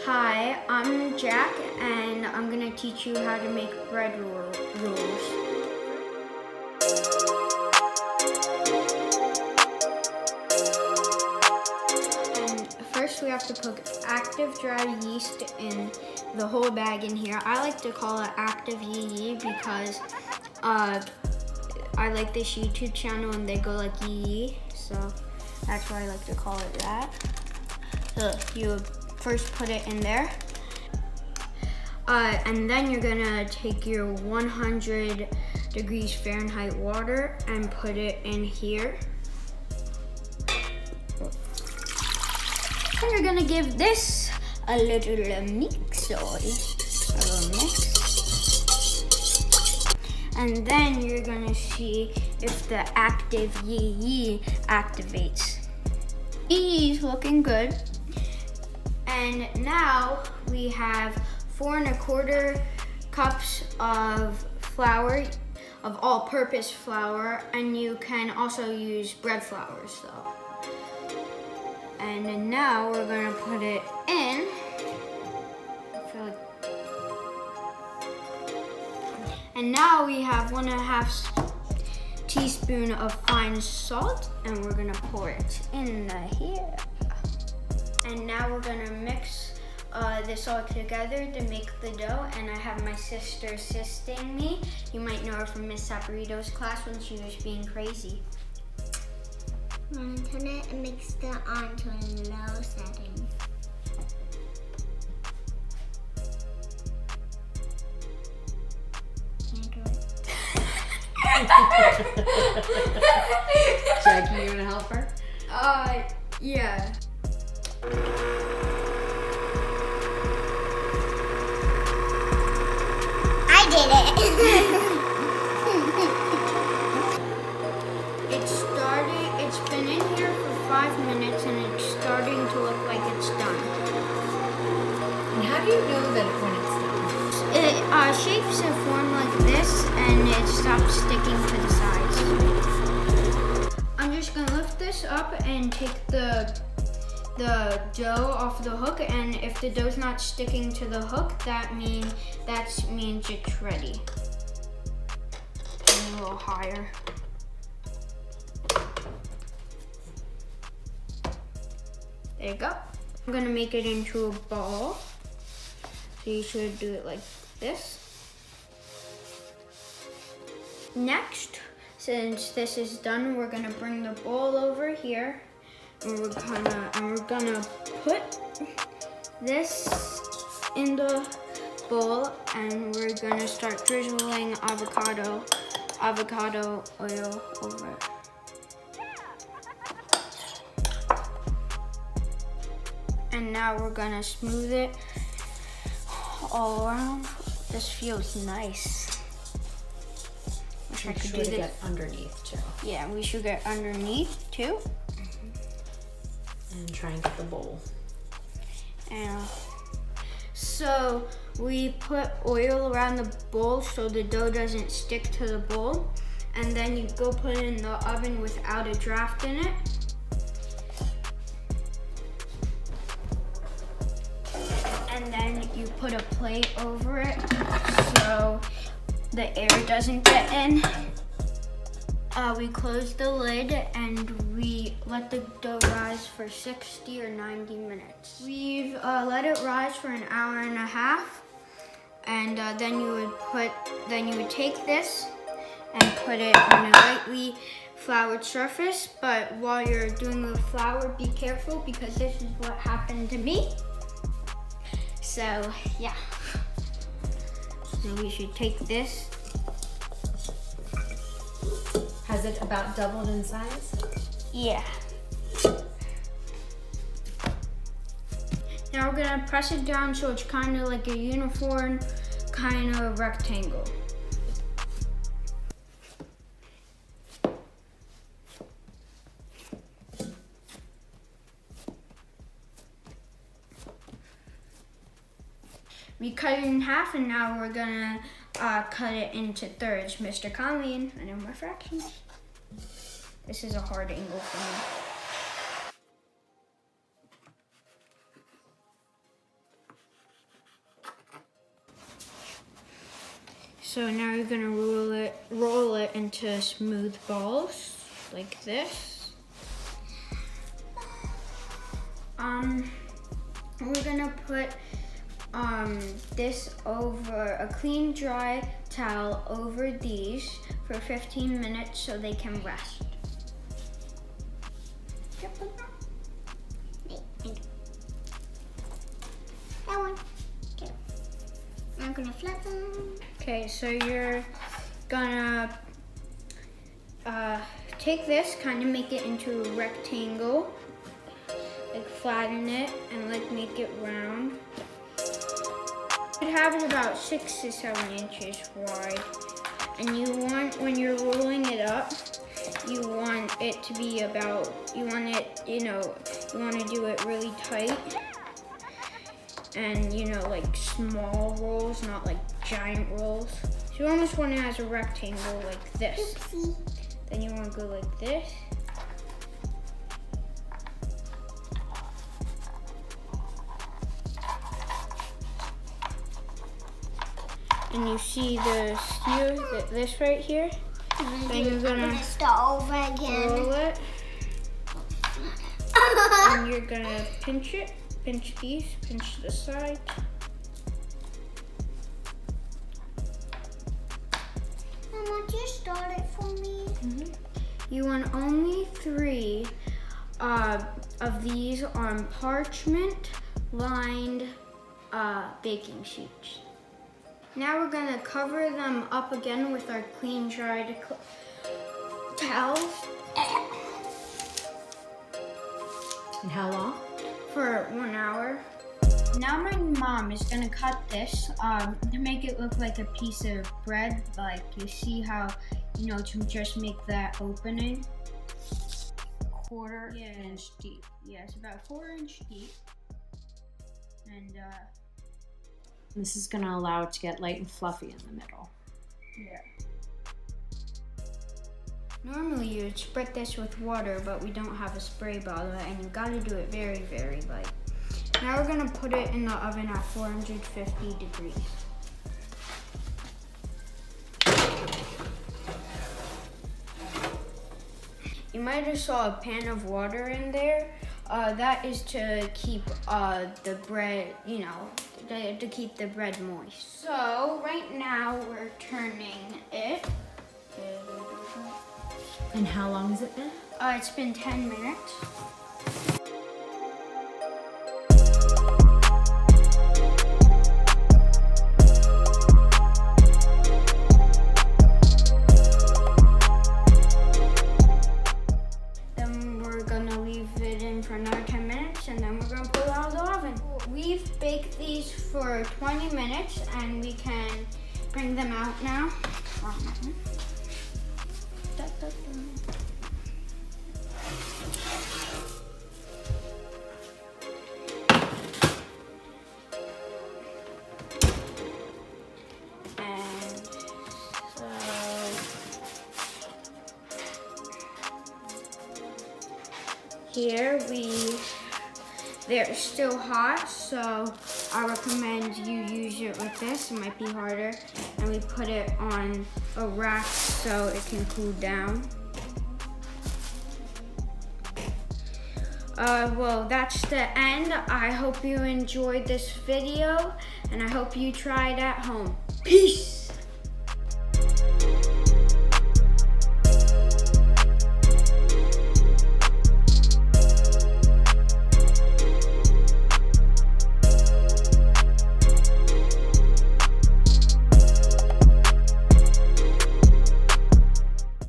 Hi, I'm Jack, and I'm gonna teach you how to make bread rolls. And first we have to put active dry yeast in the whole bag in here. I like to call it active yee because I like this YouTube channel and they go like yee, so that's why I like to call it that. So you first put it in there. And then you're gonna take your 100 degrees Fahrenheit water and put it in here. And you're gonna give this a little mix. And then you're gonna see if the active yee activates. Yee's looking good. And now we have 4 1/4 cups of flour, of all-purpose flour, and you can also use bread flours though. And then now we're gonna put it in. And now we have 1 1/2 teaspoon of fine salt, and we're gonna pour it in here. And now we're gonna mix this all together to make the dough, and I have my sister assisting me. You might know her from Miss Saporito's class when she was being crazy. I'm gonna turn it and mix it on to a low setting. Can't do it. Jackie, you gonna help her? Yeah. I did it. It's been in here for 5 minutes and it's starting to look like it's done. And how do you know that when it's done? It shapes a form like this and it stops sticking to the sides. I'm just gonna lift this up and take the dough off the hook, and if the dough's not sticking to the hook, that means it's ready. And a little higher. There you go. I'm gonna make it into a ball. So you should do it like this. Next, since this is done, we're gonna bring the bowl over here. And we're gonna put this in the bowl, and we're gonna start drizzling avocado oil over it. And now we're gonna smooth it all around. This feels nice. Wish I could do this. Get underneath too. Yeah, we should get underneath too. And try and get the bowl. And so we put oil around the bowl so the dough doesn't stick to the bowl. And then you go put it in the oven without a draft in it. And then you put a plate over it so the air doesn't get in. We close the lid and we let the dough rise for 60 or 90 minutes. We've let it rise for 1.5 hours, and then you would take this and put it on a lightly floured surface. But while you're doing the flour, be careful because this is what happened to me. So yeah, so we should take this. Has it about doubled in size? Yeah. Now we're gonna press it down so it's kind of like a uniform kind of rectangle. We cut it in half, and now we're gonna cut it into thirds. Mr. Colleen, I know my fractions. This is a hard angle for me. So now you're gonna roll it into smooth balls like this. We're gonna put this over a clean, dry towel over these for 15 minutes so they can rest. That one. Okay. I'm gonna flip them. Okay, so you're gonna take this, kind of make it into a rectangle, like flatten it and like make it round. You have it about 6 to 7 inches wide, and you want, when you're rolling it up, you want it to be about, you want to do it really tight, and like small rolls, not like giant rolls. So you almost want it as a rectangle like this. Oopsie. Then you want to go like this. And you see this right here? Then you're gonna start over again. roll it. And you're gonna pinch it. Pinch these, pinch the side. Mama, do you start it for me? Mm-hmm. You want only 3 of these on parchment lined baking sheets. Now we're gonna cover them up again with our clean, dried towels. And how long? For 1 hour. Now my mom is gonna cut this to make it look like a piece of bread. Like you see how, to just make that opening. 1/4 inch deep. Yeah, it's about 4 inch deep. And This is gonna allow it to get light and fluffy in the middle. yeah. Normally you would spread this with water, but we don't have a spray bottle, and you gotta do it very, very light. Now we're gonna put it in the oven at 450 degrees. You might have saw a pan of water in there. That is to keep the bread, to keep the bread moist. So right now we're turning it. And how long has it been? It's been 10 minutes. Then we're gonna leave it in for another 10 minutes, and then we're gonna pull it out of the oven. We've baked these for 20 minutes, and we can bring them out now. Here they're still hot, so I recommend you use it with this. It might be harder. And we put it on a rack so it can cool down. Well, that's the end. I hope you enjoyed this video, and I hope you try it at home. Peace!